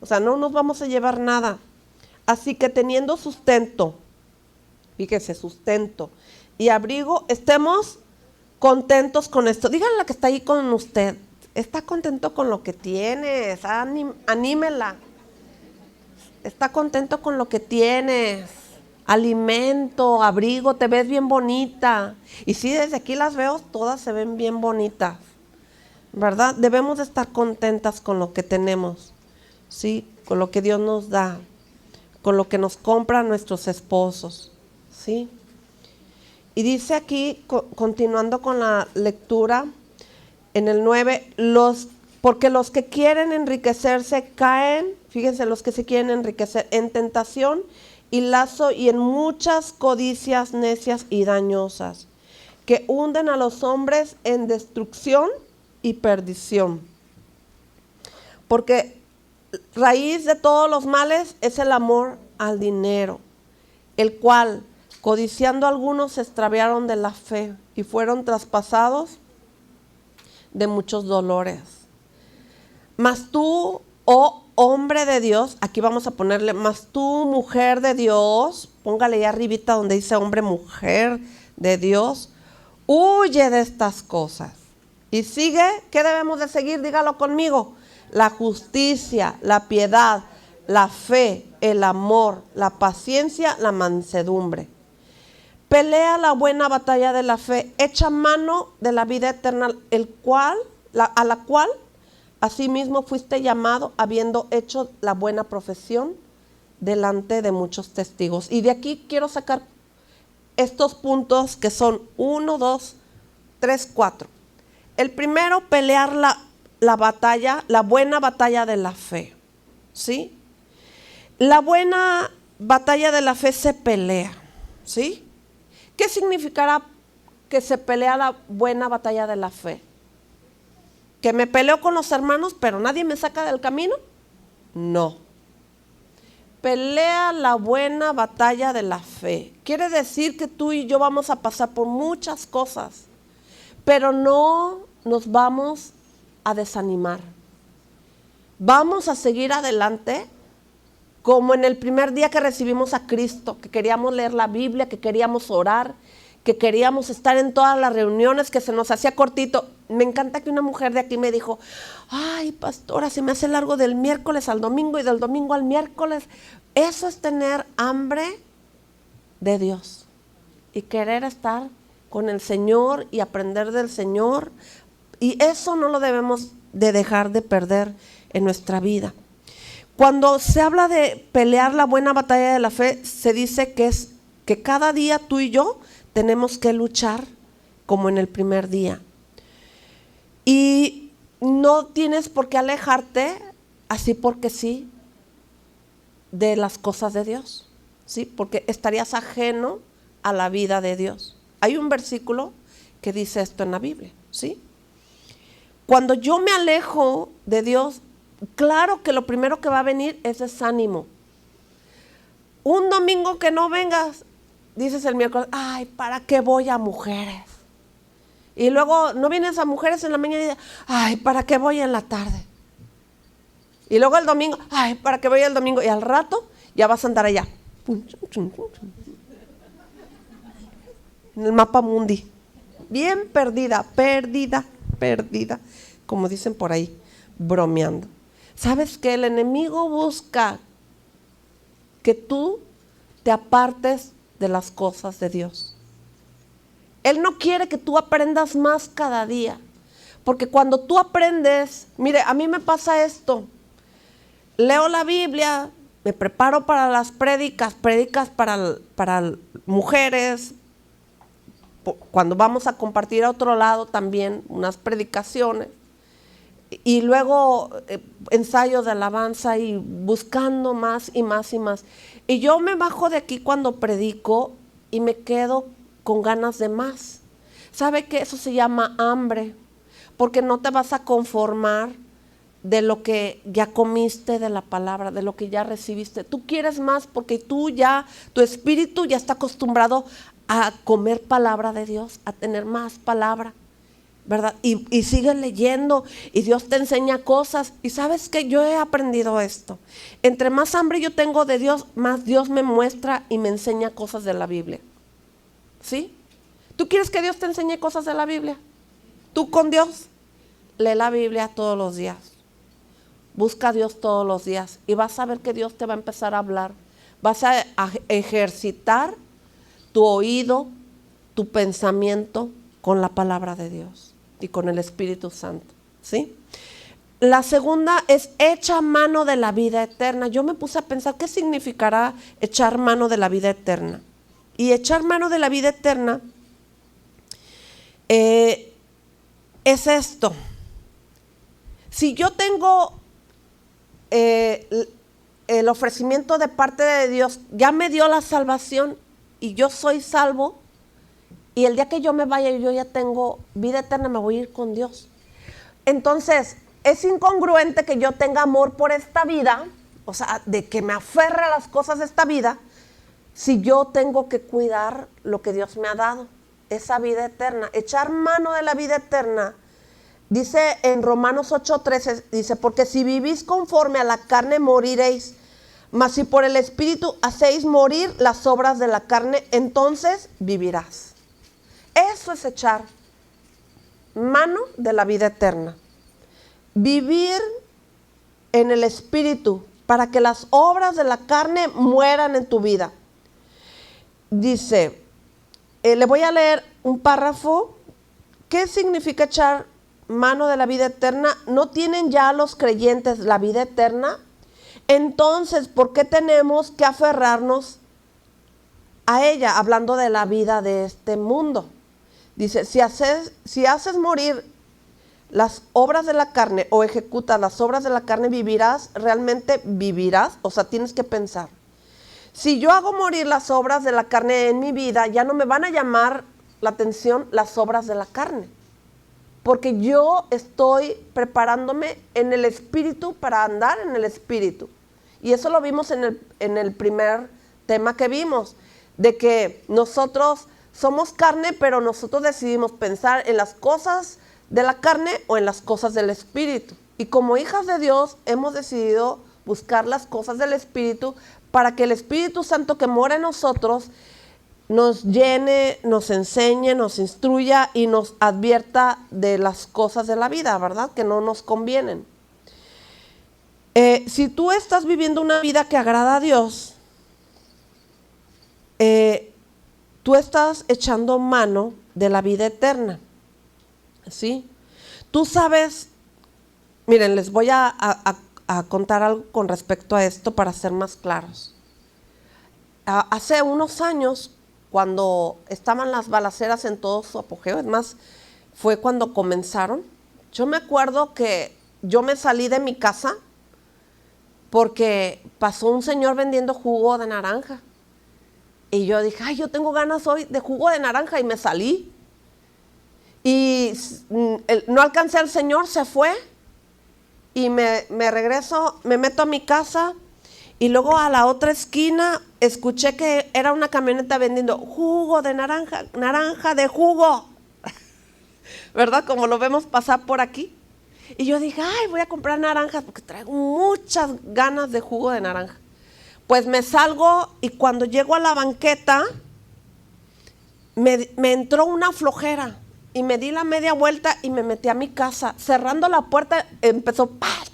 A: O sea, no nos vamos a llevar nada. Así que teniendo sustento, fíjese, sustento y abrigo, estemos contentos con esto. Díganle a la que está ahí con usted, ¿está contento con lo que tienes? Anímela. ¿Está contento con lo que tienes? Alimento, abrigo, te ves bien bonita. Y sí, desde aquí las veo, todas se ven bien bonitas, ¿verdad? Debemos de estar contentas con lo que tenemos, ¿sí? Con lo que Dios nos da, con lo que nos compran nuestros esposos, ¿sí? Y dice aquí, continuando con la lectura, en el 9, porque los que quieren enriquecerse caen, fíjense, los que se quieren enriquecer en tentación y lazo y en muchas codicias necias y dañosas, que hunden a los hombres en destrucción y perdición. Porque raíz de todos los males es el amor al dinero, el cual, codiciando algunos, se extraviaron de la fe y fueron traspasados de muchos dolores. Mas tú, oh hombre de Dios, aquí vamos a ponerle, mas tú, mujer de Dios, póngale ahí arribita donde dice hombre, mujer de Dios, huye de estas cosas Y sigue, ¿qué debemos de seguir? Dígalo conmigo. La justicia, la piedad, la fe, el amor, la paciencia, la mansedumbre. Pelea la buena batalla de la fe, echa mano de la vida eterna, a la cual asimismo fuiste llamado, habiendo hecho la buena profesión delante de muchos testigos. Y de aquí quiero sacar estos puntos que son 1, 2, 3, 4. El primero, pelear la batalla, la buena batalla de la fe. ¿Sí? La buena batalla de la fe se pelea. ¿Sí? ¿Qué significará que se pelea la buena batalla de la fe? ¿Que me peleo con los hermanos pero nadie me saca del camino? No. Pelea la buena batalla de la fe. Quiere decir que tú y yo vamos a pasar por muchas cosas, pero no nos vamos a desanimar. Vamos a seguir adelante como en el primer día que recibimos a Cristo, que queríamos leer la Biblia, que queríamos orar, que queríamos estar en todas las reuniones, que se nos hacía cortito. Me encanta que una mujer de aquí me dijo, ay, pastora, se me hace largo del miércoles al domingo y del domingo al miércoles. Eso es tener hambre de Dios y querer estar con el Señor y aprender del Señor. Y eso no lo debemos de dejar de perder en nuestra vida. Cuando se habla de pelear la buena batalla de la fe, se dice que es que cada día tú y yo tenemos que luchar como en el primer día. Y no tienes por qué alejarte así porque sí de las cosas de Dios, ¿sí? Porque estarías ajeno a la vida de Dios. Hay un versículo que dice esto en la Biblia, ¿sí? Cuando yo me alejo de Dios, claro que lo primero que va a venir es desánimo. Un domingo que no vengas, dices el miércoles, ay, ¿para qué voy a mujeres? Y luego no vienes a mujeres en la mañana y dices, ay, ¿para qué voy en la tarde? Y luego el domingo, ay, ¿para qué voy el domingo? Y al rato ya vas a andar allá. En el mapa mundi. Bien perdida, como dicen por ahí, bromeando. ¿Sabes que el enemigo busca que tú te apartes de las cosas de Dios? Él no quiere que tú aprendas más cada día, porque cuando tú aprendes, mire, a mí me pasa esto, leo la Biblia, me preparo para las prédicas para mujeres, cuando vamos a compartir a otro lado también unas predicaciones, y luego ensayos de alabanza y buscando más y más y más. Y yo me bajo de aquí cuando predico y me quedo con ganas de más. ¿Sabe qué? Eso se llama hambre, porque no te vas a conformar de lo que ya comiste de la palabra, de lo que ya recibiste. Tú quieres más porque tu espíritu ya está acostumbrado a comer palabra de Dios, a tener más palabra, ¿verdad? Y sigues leyendo y Dios te enseña cosas. Y sabes que yo he aprendido esto. Entre más hambre yo tengo de Dios, más Dios me muestra y me enseña cosas de la Biblia. ¿Sí? ¿Tú quieres que Dios te enseñe cosas de la Biblia? Tú con Dios, lee la Biblia todos los días. Busca a Dios todos los días y vas a ver que Dios te va a empezar a hablar. Vas a ejercitar tu oído, tu pensamiento con la palabra de Dios y con el Espíritu Santo, ¿sí? La segunda es echa mano de la vida eterna. Yo me puse a pensar qué significará echar mano de la vida eterna. Y echar mano de la vida eterna es esto. Si yo tengo el ofrecimiento de parte de Dios, ya me dio la salvación y yo soy salvo, y el día que yo me vaya y yo ya tengo vida eterna, me voy a ir con Dios. Entonces, es incongruente que yo tenga amor por esta vida, o sea, de que me aferre a las cosas de esta vida, si yo tengo que cuidar lo que Dios me ha dado, esa vida eterna. Echar mano de la vida eterna, dice en Romanos 8:13, dice, porque si vivís conforme a la carne moriréis, mas si por el Espíritu hacéis morir las obras de la carne, entonces vivirás. Eso es echar mano de la vida eterna. Vivir en el Espíritu para que las obras de la carne mueran en tu vida. Dice, le voy a leer un párrafo. ¿Qué significa echar mano de la vida eterna? ¿No tienen ya los creyentes la vida eterna? Entonces, ¿por qué tenemos que aferrarnos a ella? Hablando de la vida de este mundo. Dice, si haces morir las obras de la carne o ejecutas las obras de la carne, vivirás, realmente vivirás. O sea, tienes que pensar. Si yo hago morir las obras de la carne en mi vida, ya no me van a llamar la atención las obras de la carne. Porque yo estoy preparándome en el Espíritu para andar en el Espíritu. Y eso lo vimos en el primer tema que vimos, de que nosotros somos carne, pero nosotros decidimos pensar en las cosas de la carne o en las cosas del Espíritu. Y como hijas de Dios hemos decidido buscar las cosas del Espíritu para que el Espíritu Santo que mora en nosotros nos llene, nos enseñe, nos instruya y nos advierta de las cosas de la vida, ¿verdad? Que no nos convienen. Si tú estás viviendo una vida que agrada a Dios, tú estás echando mano de la vida eterna, ¿sí? Tú sabes, miren, les voy a contar algo con respecto a esto para ser más claros. Hace unos años, cuando estaban las balaceras en todo su apogeo, es más, fue cuando comenzaron, yo me acuerdo que yo me salí de mi casa porque pasó un señor vendiendo jugo de naranja. Y yo dije, ay, yo tengo ganas hoy de jugo de naranja, y me salí. Y no alcancé al señor, se fue. Y me regreso, me meto a mi casa. Y luego a la otra esquina escuché que era una camioneta vendiendo jugo de naranja, naranja de jugo. ¿Verdad? Como lo vemos pasar por aquí. Y yo dije, ay, voy a comprar naranjas porque traigo muchas ganas de jugo de naranja. Pues me salgo y cuando llego a la banqueta me entró una flojera y me di la media vuelta y me metí a mi casa. Cerrando la puerta empezó paz.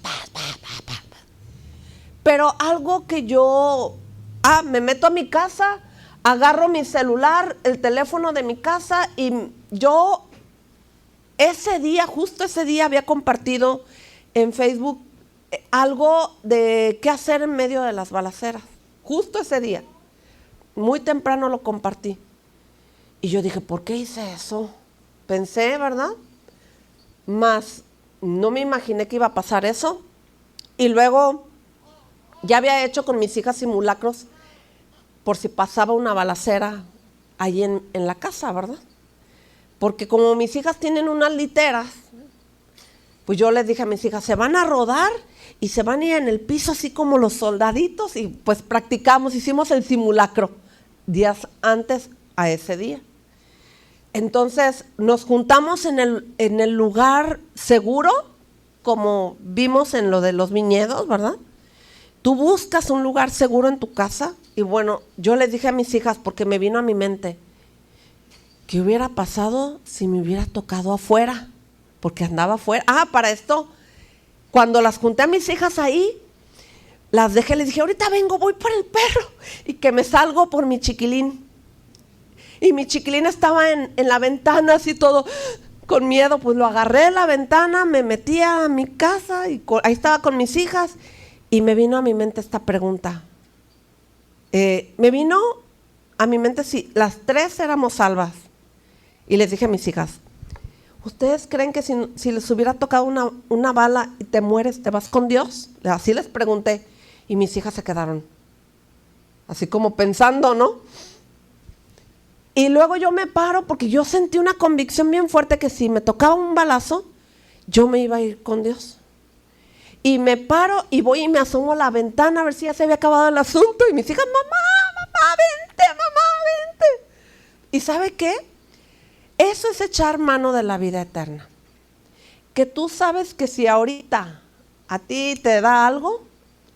A: Pero algo que yo, me meto a mi casa, agarro mi celular, el teléfono de mi casa, y yo ese día, justo ese día, había compartido en Facebook algo de qué hacer en medio de las balaceras. Justo ese día, muy temprano lo compartí. Y yo dije, ¿por qué hice eso? Pensé, ¿verdad? Mas no me imaginé que iba a pasar eso. Y luego ya había hecho con mis hijas simulacros por si pasaba una balacera ahí en la casa, ¿verdad? Porque como mis hijas tienen unas literas, pues yo les dije a mis hijas, se van a rodar y se van a ir en el piso así como los soldaditos, y pues practicamos, hicimos el simulacro días antes a ese día. Entonces nos juntamos en el lugar seguro, como vimos en lo de los viñedos, ¿verdad? Tú buscas un lugar seguro en tu casa. Y bueno, yo les dije a mis hijas, porque me vino a mi mente, ¿qué hubiera pasado si me hubiera tocado afuera? Porque andaba afuera. Para esto, cuando las junté a mis hijas ahí, las dejé, les dije, ahorita vengo, voy por el perro. Y que me salgo por mi chiquilín. Y mi chiquilín estaba en la ventana así todo con miedo. Pues lo agarré en la ventana, me metí a mi casa y ahí estaba con mis hijas. Y me vino a mi mente esta pregunta. Me vino a mi mente si las tres éramos salvas. Y les dije a mis hijas, ¿ustedes creen que si les hubiera tocado una bala y te mueres, te vas con Dios? Así les pregunté. Y mis hijas se quedaron así como pensando, ¿no? Y luego yo me paro porque yo sentí una convicción bien fuerte que si me tocaba un balazo, yo me iba a ir con Dios. Y me paro y voy y me asomo a la ventana a ver si ya se había acabado el asunto. Y mis hijas, mamá, vente. ¿Y sabe qué? Eso es echar mano de la vida eterna. Que tú sabes que si ahorita a ti te da algo,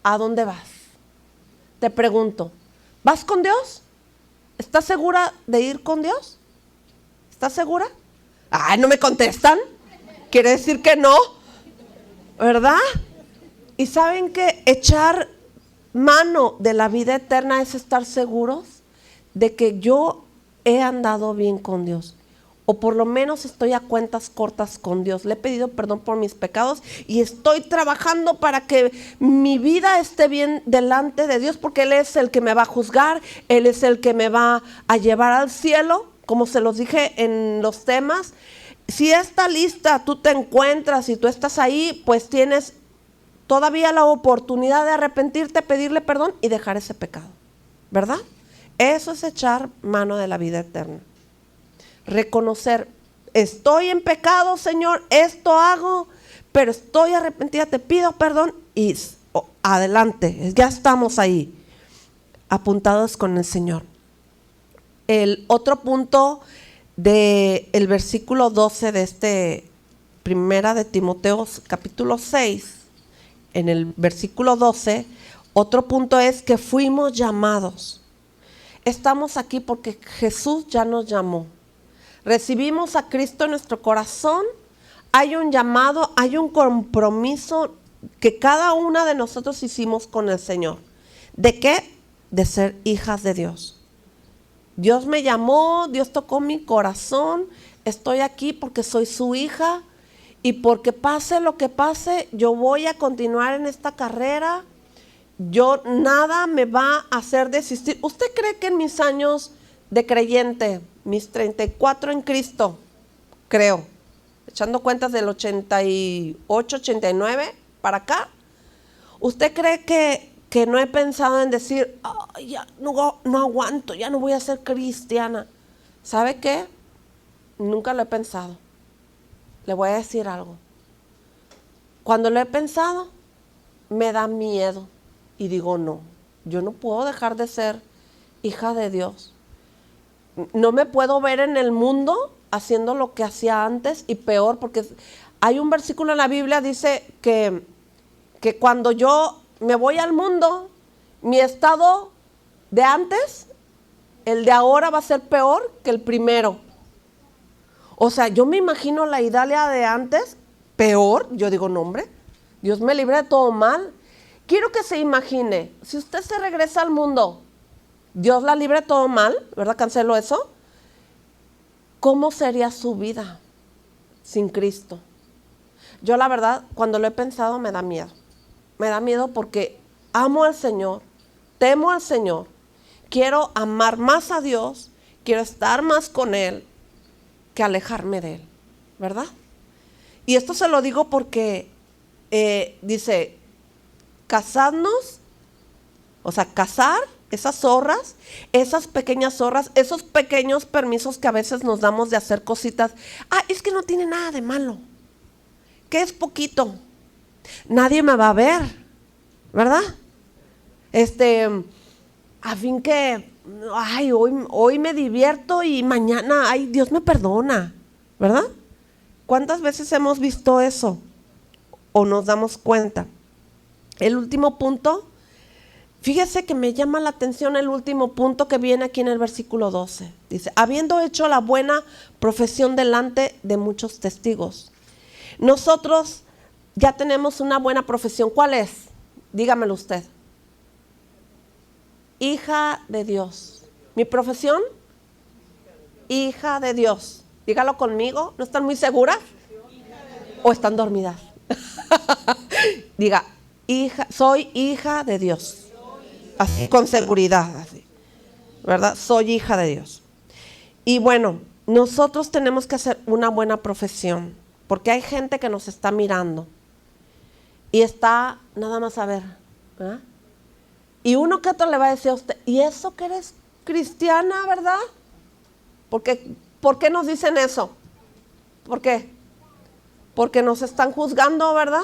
A: ¿a dónde vas? Te pregunto, ¿vas con Dios? ¿Estás segura de ir con Dios? ¿Estás segura? No me contestan. quiere decir que no, ¿verdad? Y saben que echar mano de la vida eterna es estar seguros de que yo he andado bien con Dios, o por lo menos estoy a cuentas cortas con Dios. Le he pedido perdón por mis pecados y estoy trabajando para que mi vida esté bien delante de Dios, porque Él es el que me va a juzgar, Él es el que me va a llevar al cielo, como se los dije en los temas. Si esta lista tú te encuentras y tú estás ahí, pues tienes todavía la oportunidad de arrepentirte, pedirle perdón y dejar ese pecado, ¿verdad? Eso es echar mano de la vida eterna. Reconocer, estoy en pecado, Señor, esto hago, pero estoy arrepentida, te pido perdón y adelante, ya estamos ahí, apuntados con el Señor. El otro punto del versículo 12 de primera de Timoteo capítulo 6, en el versículo 12, otro punto es que fuimos llamados. Estamos aquí porque Jesús ya nos llamó. Recibimos a Cristo en nuestro corazón. Hay un llamado, hay un compromiso que cada una de nosotros hicimos con el Señor. ¿De qué? De ser hijas de Dios. Dios me llamó, Dios tocó mi corazón. Estoy aquí porque soy su hija. Y porque pase lo que pase, yo voy a continuar en esta carrera. Nada me va a hacer desistir. ¿Usted cree que en mis años de creyente, mis 34 en Cristo, creo, echando cuentas del 88, 89 para acá, ¿usted cree que no he pensado en decir, ya no aguanto, ya no voy a ser cristiana? ¿Sabe qué? Nunca lo he pensado. Le voy a decir algo. Cuando lo he pensado, me da miedo y digo, no, yo no puedo dejar de ser hija de Dios. No me puedo ver en el mundo haciendo lo que hacía antes y peor, porque hay un versículo en la Biblia, dice que cuando yo me voy al mundo, mi estado de antes, el de ahora va a ser peor que el primero. O sea, yo me imagino la Idalia de antes, peor. Yo digo, no, hombre, Dios me libre de todo mal. Quiero que se imagine, si usted se regresa al mundo, Dios la libre de todo mal, ¿verdad? Cancelo eso. ¿Cómo sería su vida sin Cristo? Yo la verdad, cuando lo he pensado, me da miedo. Me da miedo porque amo al Señor, temo al Señor, quiero amar más a Dios, quiero estar más con Él que alejarme de Él, ¿verdad? Y esto se lo digo porque dice, casadnos, o sea, cazar esas zorras, esas pequeñas zorras, esos pequeños permisos que a veces nos damos de hacer cositas. Es que no tiene nada de malo, que es poquito, nadie me va a ver, ¿verdad? A fin que, hoy me divierto y mañana, Dios me perdona, ¿verdad? ¿Cuántas veces hemos visto eso o nos damos cuenta? El último punto, fíjese que me llama la atención el último punto que viene aquí en el versículo 12. Dice, habiendo hecho la buena profesión delante de muchos testigos. Nosotros ya tenemos una buena profesión. ¿Cuál es? Dígamelo usted. Hija de Dios. ¿Mi profesión? Hija de Dios. Dígalo conmigo. ¿No están muy seguras? ¿O están dormidas? Diga, soy hija de Dios. Así, con seguridad, así, ¿verdad? Soy hija de Dios. Y bueno, nosotros tenemos que hacer una buena profesión, porque hay gente que nos está mirando y está nada más a ver, ¿verdad? Y uno que otro le va a decir a usted, ¿y eso que eres cristiana, verdad? Porque, ¿por qué nos dicen eso? ¿Por qué? Porque nos están juzgando, ¿verdad?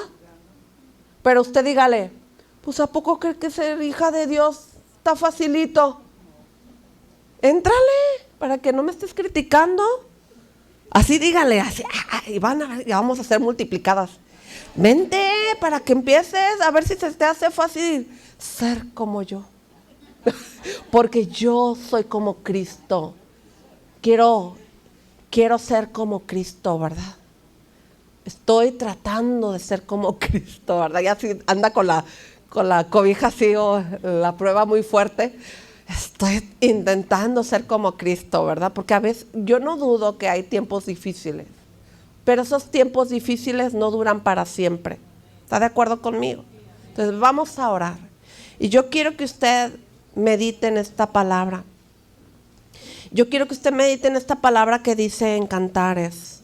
A: Pero usted dígale, pues ¿a poco cree que ser hija de Dios está facilito? Éntrale, para que no me estés criticando. Así dígale, así, y van a ver, ya vamos a ser multiplicadas. Vente, para que empieces a ver si se te hace fácil ser como yo. Porque yo soy como Cristo. Quiero ser como Cristo, ¿verdad? estoy tratando de ser como Cristo, ¿verdad? Ya si anda con la cobija así o la prueba muy fuerte, estoy intentando ser como Cristo, ¿verdad? Porque a veces yo no dudo que hay tiempos difíciles, pero esos tiempos difíciles no duran para siempre. ¿Está de acuerdo conmigo? Entonces vamos a orar. Y yo quiero que usted medite en esta palabra. Yo quiero que usted medite en esta palabra que dice en Cantares,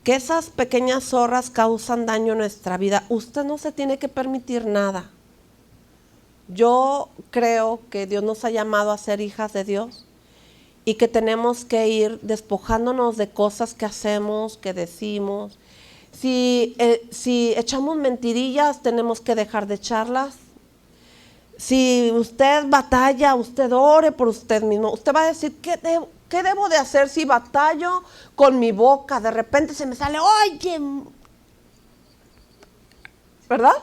A: que esas pequeñas zorras causan daño en nuestra vida. Usted no se tiene que permitir nada. Yo creo que Dios nos ha llamado a ser hijas de Dios y que tenemos que ir despojándonos de cosas que hacemos, que decimos. Si echamos mentirillas, tenemos que dejar de echarlas. Si usted batalla, usted ore por usted mismo. Usted va a decir, ¿qué debo de hacer si batallo con mi boca? De repente se me sale, oye, ¿verdad?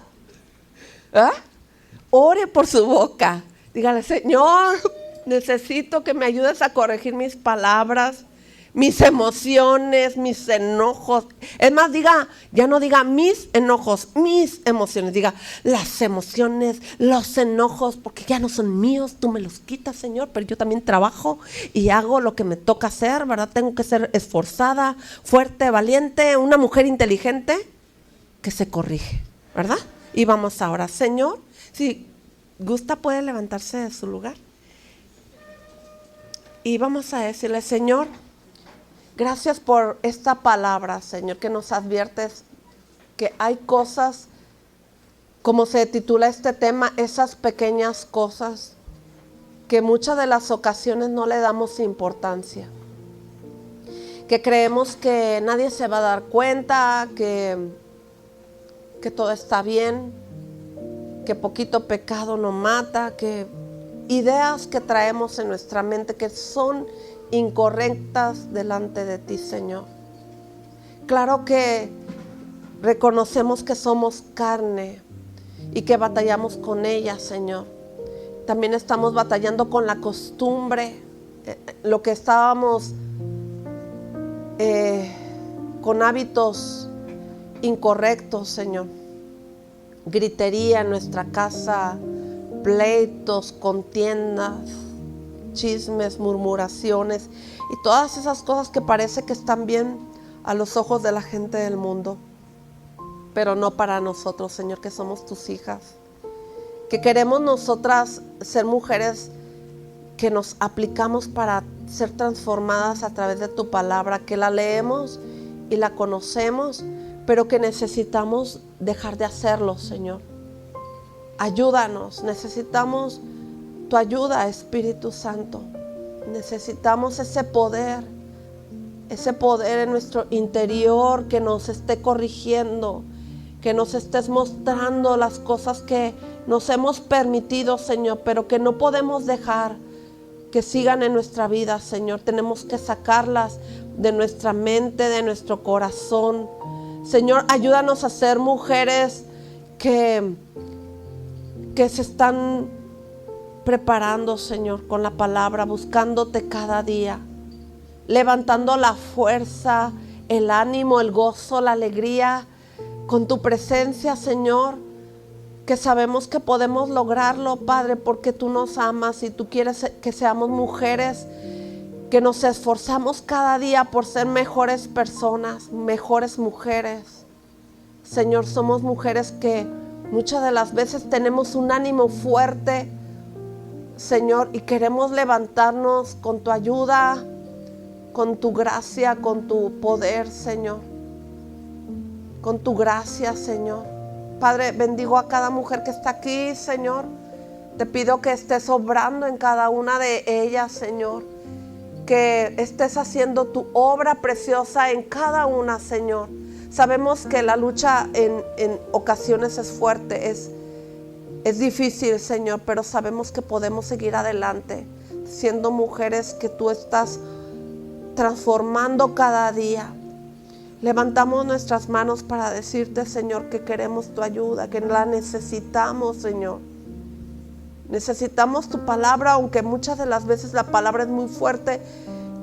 A: ¿Ah? Ore por su boca. Dígale, Señor, necesito que me ayudes a corregir mis palabras, mis emociones, mis enojos. Es más, ya no diga mis enojos, mis emociones. Diga las emociones, los enojos, porque ya no son míos. Tú me los quitas, Señor, pero yo también trabajo y hago lo que me toca hacer, ¿verdad? Tengo que ser esforzada, fuerte, valiente, una mujer inteligente que se corrige, ¿verdad? Y vamos ahora, Señor, si gusta puede levantarse de su lugar. Y vamos a decirle, Señor, gracias por esta palabra, Señor, que nos adviertes que hay cosas, como se titula este tema, esas pequeñas cosas que muchas de las ocasiones no le damos importancia. Que creemos que nadie se va a dar cuenta, que todo está bien, que poquito pecado no mata, que ideas que traemos en nuestra mente que son incorrectas delante de ti, Señor. Claro que reconocemos que somos carne y que batallamos con ella, Señor. También estamos batallando con la costumbre, lo que estábamos con hábitos incorrectos, Señor. Gritería en nuestra casa, pleitos, contiendas, chismes, murmuraciones y todas esas cosas que parece que están bien a los ojos de la gente del mundo, pero no para nosotros, Señor, que somos tus hijas, que queremos nosotras ser mujeres que nos aplicamos para ser transformadas a través de tu palabra, que la leemos y la conocemos, pero que necesitamos dejar de hacerlo, Señor. Ayúdanos, necesitamos tu ayuda, Espíritu Santo. Necesitamos ese poder en nuestro interior que nos esté corrigiendo, que nos estés mostrando las cosas que nos hemos permitido, Señor, pero que no podemos dejar que sigan en nuestra vida, Señor. Tenemos que sacarlas de nuestra mente, de nuestro corazón. Señor, ayúdanos a ser mujeres que se están preparando, Señor, con la palabra, buscándote cada día, levantando la fuerza, el ánimo, el gozo, la alegría, con tu presencia, Señor, que sabemos que podemos lograrlo, Padre, porque tú nos amas y tú quieres que seamos mujeres que nos esforzamos cada día por ser mejores personas, mejores mujeres. Señor, somos mujeres que muchas de las veces tenemos un ánimo fuerte, Señor, y queremos levantarnos con tu ayuda, con tu gracia, con tu poder, Señor. Con tu gracia, Señor. Padre, bendigo a cada mujer que está aquí, Señor. Te pido que estés obrando en cada una de ellas, Señor. Que estés haciendo tu obra preciosa en cada una, Señor. Sabemos que la lucha en ocasiones es fuerte, es difícil, Señor, pero sabemos que podemos seguir adelante, siendo mujeres que tú estás transformando cada día. Levantamos nuestras manos para decirte, Señor, que queremos tu ayuda, que la necesitamos, Señor. Necesitamos tu palabra, aunque muchas de las veces la palabra es muy fuerte.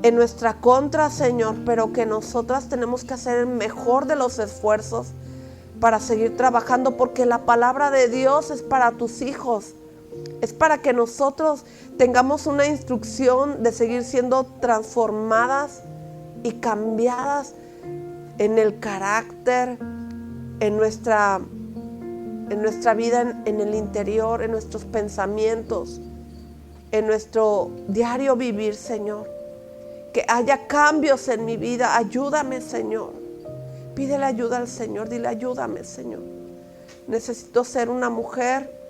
A: en nuestra contra, Señor, pero que nosotras tenemos que hacer el mejor de los esfuerzos para seguir trabajando, porque la palabra de Dios es para tus hijos. Es para que nosotros tengamos una instrucción de seguir siendo transformadas y cambiadas en el carácter, en nuestra vida, en el interior, en nuestros pensamientos, en nuestro diario vivir, Señor. Que haya cambios en mi vida. Ayúdame, Señor. Pídele ayuda al Señor. Dile, ayúdame, Señor. Necesito ser una mujer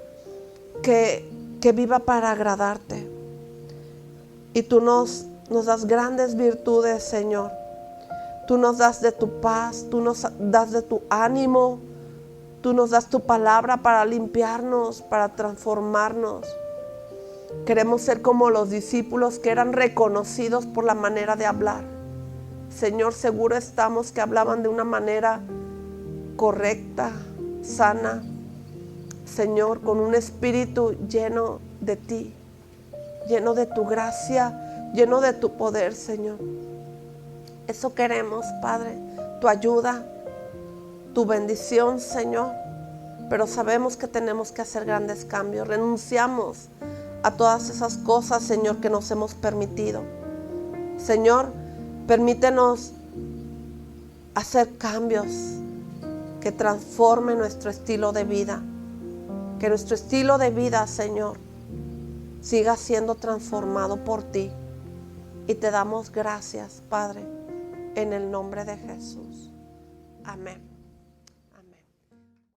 A: que viva para agradarte. Y tú nos das grandes virtudes, Señor. Tú nos das de tu paz, tú nos das de tu ánimo, tú nos das tu palabra para limpiarnos, para transformarnos. Queremos ser como los discípulos que eran reconocidos por la manera de hablar. Señor, seguro estamos que hablaban de una manera correcta, sana. Señor, con un espíritu lleno de ti, lleno de tu gracia, lleno de tu poder, Señor. Eso queremos, Padre, tu ayuda, tu bendición, Señor. Pero sabemos que tenemos que hacer grandes cambios. Renunciamos a todas esas cosas, Señor, que nos hemos permitido. Señor, permítenos hacer cambios que transformen nuestro estilo de vida. Que nuestro estilo de vida, Señor, siga siendo transformado por ti. Y te damos gracias, Padre, en el nombre de Jesús. Amén.